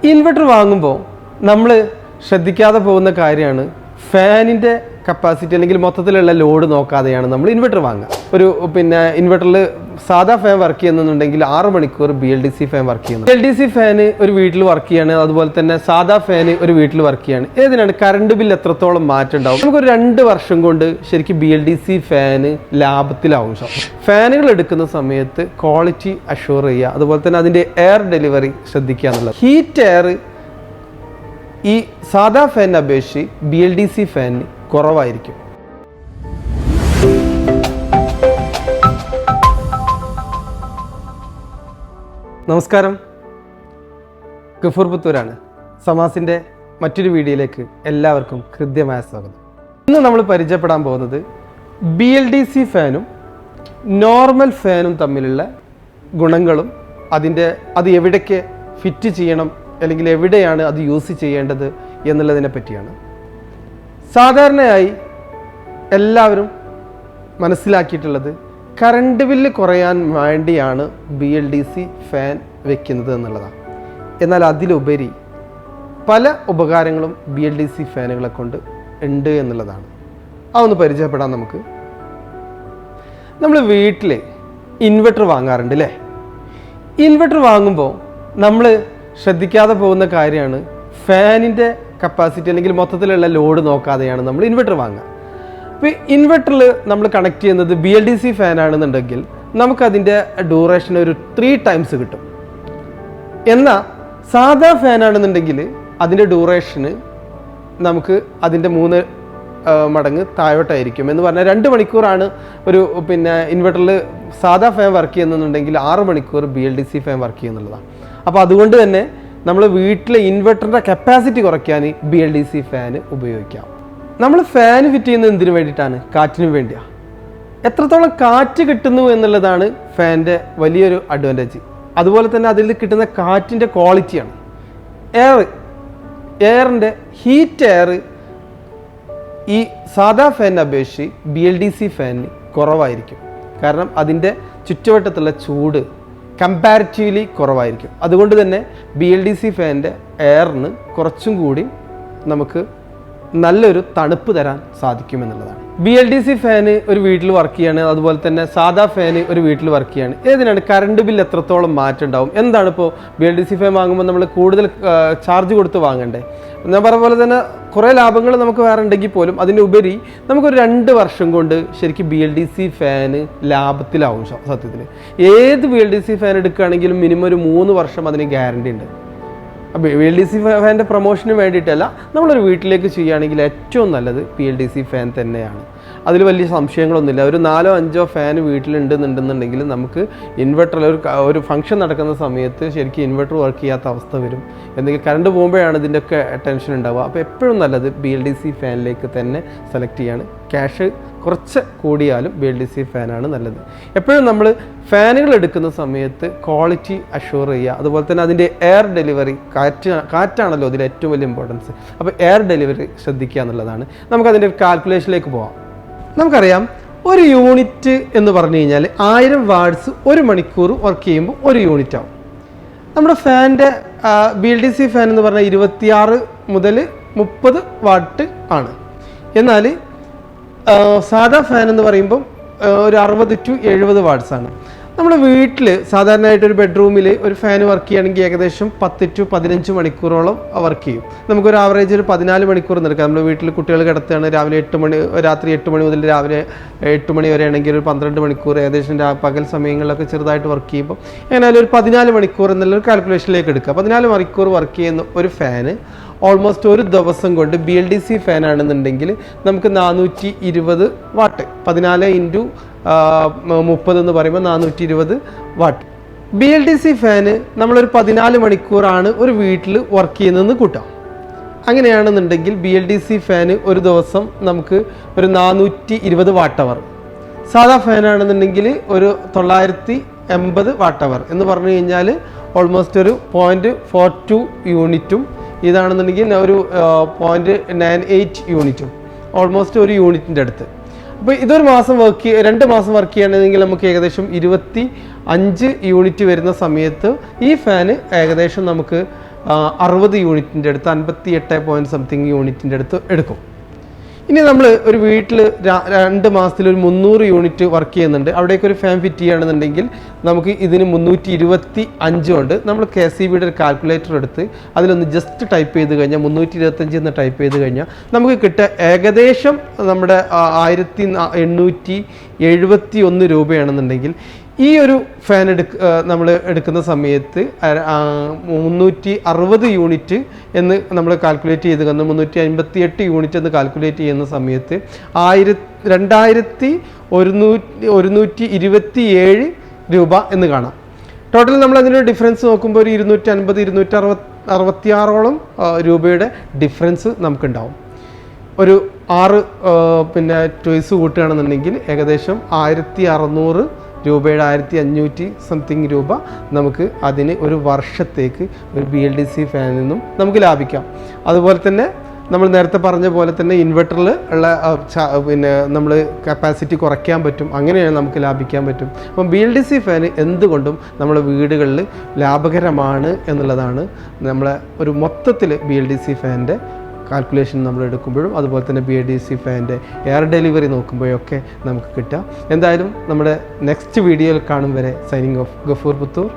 Inverter വാങ്ങുമ്പോൾ നമ്മൾ ശ്രദ്ധിക്കാതെ പോകുന്ന കാര്യമാണ് ഫാനിൻ്റെ കപ്പാസിറ്റി അല്ലെങ്കിൽ മൊത്തത്തിലുള്ള ലോഡ് നോക്കാതെയാണ് നമ്മൾ ഇൻവെർട്ടർ വാങ്ങുക. ഒരു ഇൻവെർട്ടറിൽ സാധാ ഫാൻ വർക്ക് ചെയ്യുന്നുണ്ടെങ്കിൽ 6 മണിക്കൂർ BLDC ഫാൻ വർക്ക് ചെയ്യുന്നത്. BLDC ഫാന് ഒരു വീട്ടിൽ വർക്ക് ചെയ്യാണ്, അതുപോലെ തന്നെ സാധാ ഫാന് ഒരു വീട്ടിൽ വർക്ക് ചെയ്യാണ്. ഏതിനാണ് കറണ്ട് ബില്ല് എത്രത്തോളം മാറ്റം ഉണ്ടാവും? നമുക്കൊരു 2 വർഷം കൊണ്ട് ശരിക്കും BLDC ഫാന് ലാഭത്തിലാവും. ഫാനുകൾ എടുക്കുന്ന സമയത്ത് ക്വാളിറ്റി അഷ്യൂർ ചെയ്യുക, അതുപോലെ തന്നെ അതിൻ്റെ എയർ ഡെലിവറി ശ്രദ്ധിക്കുക എന്നുള്ളത്. ഹീറ്റ് എയർ ഈ സാധാ ഫാനിനെ അപേക്ഷിച്ച് BLDC ഫാനിന് കുറവായിരിക്കും. നമസ്കാരം, ഗഫൂർ പുത്തൂരാണ്. സമാസിൻ്റെ മറ്റൊരു വീഡിയോയിലേക്ക് എല്ലാവർക്കും ഹൃദ്യമായ സ്വാഗതം. ഇന്ന് നമ്മൾ പരിചയപ്പെടാൻ പോകുന്നത് BLDC ഫാനും നോർമൽ ഫാനും തമ്മിലുള്ള ഗുണങ്ങളും അത് എവിടേക്ക് ഫിറ്റ് ചെയ്യണം അല്ലെങ്കിൽ എവിടെയാണ് അത് യൂസ് ചെയ്യേണ്ടത് എന്നുള്ളതിനെ പറ്റിയാണ്. സാധാരണയായി എല്ലാവരും മനസ്സിലാക്കിയിട്ടുള്ളത് കറണ്ട് ബില്ല് കുറയാൻ വേണ്ടിയാണ് BLDC ഫാൻ വെക്കുന്നത് എന്നുള്ളതാണ്. എന്നാൽ അതിലുപരി പല ഉപകാരങ്ങളും BLDC ഫാനുകളെ കൊണ്ട് ഉണ്ട് എന്നുള്ളതാണ്. അതൊന്ന് പരിചയപ്പെടാം നമുക്ക്. നമ്മൾ വീട്ടിൽ ഇൻവെർട്ടർ വാങ്ങാറുണ്ട് അല്ലേ? ഇൻവെർട്ടർ വാങ്ങുമ്പോൾ നമ്മൾ ശ്രദ്ധിക്കാതെ പോകുന്ന കാര്യമാണ് ഫാനിൻ്റെ കപ്പാസിറ്റി അല്ലെങ്കിൽ മൊത്തത്തിലുള്ള ലോഡ് നോക്കാതെയാണ് നമ്മൾ ഇൻവെർട്ടർ വാങ്ങുക. ഇപ്പോൾ ഇൻവെർട്ടറിൽ നമ്മൾ കണക്ട് ചെയ്യുന്നത് BLDC ഫാനാണെന്നുണ്ടെങ്കിൽ നമുക്കതിൻ്റെ ഡ്യൂറേഷൻ ഒരു 3 ടൈംസ് കിട്ടും. എന്നാൽ സാധാ ഫാനാണെന്നുണ്ടെങ്കിൽ അതിൻ്റെ ഡ്യൂറേഷന് നമുക്ക് അതിൻ്റെ 3 മടങ്ങ് താഴോട്ടായിരിക്കും. എന്ന് പറഞ്ഞാൽ 2 മണിക്കൂറാണ് ഒരു ഇൻവെർട്ടറിൽ സാധാ ഫാൻ വർക്ക് ചെയ്യുന്നുണ്ടെങ്കിൽ 6 മണിക്കൂർ BLDC ഫാൻ വർക്ക് ചെയ്യുന്നുള്ളതാണ്. അപ്പോൾ അതുകൊണ്ട് തന്നെ നമ്മൾ വീട്ടിലെ ഇൻവെർട്ടറിൻ്റെ കപ്പാസിറ്റി കുറയ്ക്കാൻ BLDC ഫാന് ഉപയോഗിക്കാം. നമ്മൾ ഫാൻ ഫിറ്റ് ചെയ്യുന്നത് എന്തിനു വേണ്ടിയിട്ടാണ്? കാറ്റിന് വേണ്ടിയാണ്. എത്രത്തോളം കാറ്റ് കിട്ടുന്നു എന്നുള്ളതാണ് ഫാനിൻ്റെ വലിയൊരു അഡ്വാൻറ്റേജ്. അതുപോലെ തന്നെ അതിൽ കിട്ടുന്ന കാറ്റിൻ്റെ ക്വാളിറ്റിയാണ്. എയറിൻ്റെ ഹീറ്റ് എയർ ഈ സാധാ ഫാനിനെ അപേക്ഷിച്ച് BLDC ഫാനിന് കുറവായിരിക്കും. കാരണം അതിൻ്റെ ചുറ്റുവട്ടത്തുള്ള ചൂട് കമ്പാരിറ്റീവ്ലി കുറവായിരിക്കും. അതുകൊണ്ട് തന്നെ BLDC ഫാനിൻ്റെ എയറിന് കുറച്ചും കൂടി നമുക്ക് നല്ലൊരു തണുപ്പ് തരാൻ സാധിക്കുമെന്നുള്ളതാണ്. BLDC ഫാന് ഒരു വീട്ടിൽ വർക്ക് ചെയ്യാണ്, അതുപോലെ തന്നെ സാധാ ഫാന് ഒരു വീട്ടിൽ വർക്ക് ചെയ്യാണ്. ഏതിനാണ് കറണ്ട് ബില്ല് എത്രത്തോളം മാറ്റം ഉണ്ടാവും? എന്താണ് ഇപ്പോൾ BLDC ഫാൻ വാങ്ങുമ്പോൾ നമ്മൾ കൂടുതൽ ചാർജ് കൊടുത്ത് വാങ്ങണ്ടേ? ഞാൻ പറഞ്ഞ പോലെ തന്നെ കുറേ ലാഭങ്ങൾ നമുക്ക് വേറെ ഉണ്ടെങ്കിൽ പോലും അതിൻ്റെ ഉപരി നമുക്കൊരു 2 വർഷം കൊണ്ട് ശരിക്കും BLDC ഫാന് ലാഭത്തിലാവും. സത്യത്തിൽ ഏത് BLDC ഫാൻ എടുക്കുകയാണെങ്കിലും മിനിമം ഒരു 3 വർഷം അതിന് ഗ്യാരണ്ടി ഉണ്ട്. അപ്പോൾ BLDC ഫാനിൻ്റെ പ്രൊമോഷന് വേണ്ടിയിട്ടല്ല, നമ്മളൊരു വീട്ടിലേക്ക് ചെയ്യുകയാണെങ്കിൽ ഏറ്റവും നല്ലത് BLDC ഫാൻ തന്നെയാണ്. അതിൽ വലിയ സംശയങ്ങളൊന്നുമില്ല. ഒരു 4-5 ഫാൻ വീട്ടിലുണ്ടെന്നുണ്ടെന്നുണ്ടെങ്കിൽ നമുക്ക് ഇൻവെർട്ടറിൽ ഒരു ഫംഗ്ഷൻ നടക്കുന്ന സമയത്ത് ശരിക്കും ഇൻവെർട്ടർ വർക്ക് ചെയ്യാത്ത അവസ്ഥ വരും. എന്തെങ്കിലും കറണ്ട് പോകുമ്പോഴാണ് ഇതിൻ്റെയൊക്കെ ടെൻഷൻ ഉണ്ടാവുക. അപ്പോൾ എപ്പോഴും നല്ലത് BLDC ഫാനിലേക്ക് തന്നെ സെലക്ട് ചെയ്യാണ്. ക്യാഷ് കുറച്ച് കൂടിയാലും BLDC ഫാനാണ് നല്ലത്. എപ്പോഴും നമ്മൾ ഫാനുകൾ എടുക്കുന്ന സമയത്ത് ക്വാളിറ്റി അഷ്യൂർ ചെയ്യുക, അതുപോലെ തന്നെ അതിൻ്റെ എയർ ഡെലിവറി കാറ്റാണല്ലോ അതിൽ ഏറ്റവും വലിയ ഇമ്പോർട്ടൻസ്. അപ്പോൾ എയർ ഡെലിവറി ശ്രദ്ധിക്കുക എന്നുള്ളതാണ്. നമുക്കതിൻ്റെ ഒരു കാൽക്കുലേഷനിലേക്ക് പോവാം. നമുക്കറിയാം, ഒരു യൂണിറ്റ് എന്ന് പറഞ്ഞു കഴിഞ്ഞാൽ 1000 വാട്ട്സ് 1 മണിക്കൂർ വർക്ക് ചെയ്യുമ്പോൾ 1 യൂണിറ്റ് ആവും. നമ്മുടെ ഫാനിൻ്റെ BLDC ഫാൻ എന്ന് പറഞ്ഞാൽ 26 മുതൽ 30 വാട്ട് ആണ്. എന്നാൽ സാധാ ഫാൻ എന്ന് പറയുമ്പം ഒരു 60 to 70 വാട്ട്സ് ആണ്. നമ്മുടെ വീട്ടിൽ സാധാരണയായിട്ട് ഒരു ബെഡ്റൂമിൽ ഒരു ഫാൻ വർക്ക് ചെയ്യുകയാണെങ്കിൽ ഏകദേശം 10 to 15 മണിക്കൂറോളം വർക്ക് ചെയ്യും. നമുക്കൊരു ആവറേജ് ഒരു 14 മണിക്കൂർ നിൽക്കാം. നമ്മുടെ വീട്ടിൽ കുട്ടികൾ കിടത്തുകയാണ് രാത്രി 8 മണി മുതൽ രാവിലെ 8 മണി വരെ ആണെങ്കിൽ ഒരു 12 മണിക്കൂർ ഏകദേശം പകൽ സമയങ്ങളിലൊക്കെ ചെറുതായിട്ട് വർക്ക് ചെയ്യുമ്പോൾ എങ്ങനെയാലും ഒരു 14 മണിക്കൂർ എന്നുള്ളൊരു കാൽക്കുലേഷനിലേക്ക് എടുക്കുക. 14 മണിക്കൂർ വർക്ക് ചെയ്യുന്ന ഒരു ഫാന് ഓൾമോസ്റ്റ് ഒരു ദിവസം കൊണ്ട് BLDC ഫാൻ ആണെന്നുണ്ടെങ്കിൽ നമുക്ക് 420 വാട്ട്, 14 into 30 എന്ന് പറയുമ്പോൾ 420 വാട്ട്. BLDC ഫാന് നമ്മളൊരു 14 മണിക്കൂറാണ് ഒരു വീട്ടിൽ വർക്ക് ചെയ്യുന്നതെന്ന് കൂട്ടാം. അങ്ങനെയാണെന്നുണ്ടെങ്കിൽ BLDC ഫാന് ഒരു ദിവസം നമുക്ക് ഒരു 420 വാട്ട് അവർ. സാധാ ഫാനാണെന്നുണ്ടെങ്കിൽ ഒരു 980 വാട്ട് അവർ എന്ന് പറഞ്ഞു കഴിഞ്ഞാൽ ഓൾമോസ്റ്റ് ഒരു 0.42 യൂണിറ്റും ഇതാണെന്നുണ്ടെങ്കിൽ ഒരു 0.98 യൂണിറ്റും, ഓൾമോസ്റ്റ് 1 യൂണിറ്റിൻ്റെ അടുത്ത്. അപ്പോൾ ഇതൊരു മാസം 2 മാസം വർക്ക് ചെയ്യണമെങ്കിൽ നമുക്ക് ഏകദേശം 25 യൂണിറ്റ് വരുന്ന സമയത്ത് ഈ ഫാന് ഏകദേശം നമുക്ക് 60 യൂണിറ്റിൻ്റെ അടുത്ത് 58 പോയിൻറ്റ് സംതിങ് യൂണിറ്റിൻ്റെ അടുത്ത് എടുക്കും. ഇനി നമ്മൾ ഒരു വീട്ടിൽ 2 മാസത്തിൽ ഒരു 300 യൂണിറ്റ് വർക്ക് ചെയ്യുന്നുണ്ട്, അവിടേക്ക് ഒരു ഫാൻ ഫിറ്റ് ചെയ്യുകയാണെന്നുണ്ടെങ്കിൽ നമുക്ക് ഇതിന് 325 ഉണ്ട്. നമ്മൾ KCBയുടെ ഒരു കാൽക്കുലേറ്റർ എടുത്ത് അതിലൊന്ന് ജസ്റ്റ് ടൈപ്പ് ചെയ്ത് കഴിഞ്ഞാൽ 325 എന്ന് ടൈപ്പ് ചെയ്ത് കഴിഞ്ഞാൽ നമുക്ക് കിട്ടുക ഏകദേശം നമ്മുടെ 1871 രൂപയാണെന്നുണ്ടെങ്കിൽ ഈ ഒരു ഫാൻ നമ്മൾ എടുക്കുന്ന സമയത്ത് 360 യൂണിറ്റ് എന്ന് നമ്മൾ കാൽക്കുലേറ്റ് ചെയ്ത് കഴിഞ്ഞാൽ 358 യൂണിറ്റ് എന്ന് കാൽക്കുലേറ്റ് ചെയ്യുന്ന സമയത്ത് 2127 രൂപ എന്ന് കാണാം. ടോട്ടൽ നമ്മൾ അതിൻ്റെ ഡിഫറൻസ് നോക്കുമ്പോൾ ഒരു 250 266ഓളം രൂപയുടെ ഡിഫറൻസ് നമുക്കുണ്ടാവും. ഒരു 6 ചോയ്സ് കൂട്ടുകയാണെന്നുണ്ടെങ്കിൽ ഏകദേശം 1600 രൂപയുടെ 1500 സംതിങ് രൂപ നമുക്ക് അതിന് ഒരു വർഷത്തേക്ക് ഒരു BLDC ഫാനിൽ നിന്നും നമുക്ക് ലാഭിക്കാം. അതുപോലെ തന്നെ നമ്മൾ നേരത്തെ പറഞ്ഞ പോലെ തന്നെ ഇൻവെർട്ടറിൽ ഉള്ള നമ്മൾ കപ്പാസിറ്റി കുറയ്ക്കാൻ പറ്റും, അങ്ങനെയാണ് നമുക്ക് ലാഭിക്കാൻ പറ്റും. അപ്പം BLDC ഫാൻ എന്തുകൊണ്ടും നമ്മുടെ വീടുകളിൽ ലാഭകരമാണ് എന്നുള്ളതാണ് നമ്മളെ ഒരു മൊത്തത്തിൽ BLDC ഫാനിൻ്റെ കാൽക്കുലേഷൻ നമ്മൾ എടുക്കുമ്പോഴും അതുപോലെ തന്നെ BLDC ഫാനിൻ്റെ എയർ ഡെലിവറി നോക്കുമ്പോഴൊക്കെ നമുക്ക് കിട്ടുക. എന്തായാലും നമ്മുടെ നെക്സ്റ്റ് വീഡിയോയിൽ കാണും വരെ സൈനിങ് ഓഫ് ഗഫൂർ പുത്തൂർ.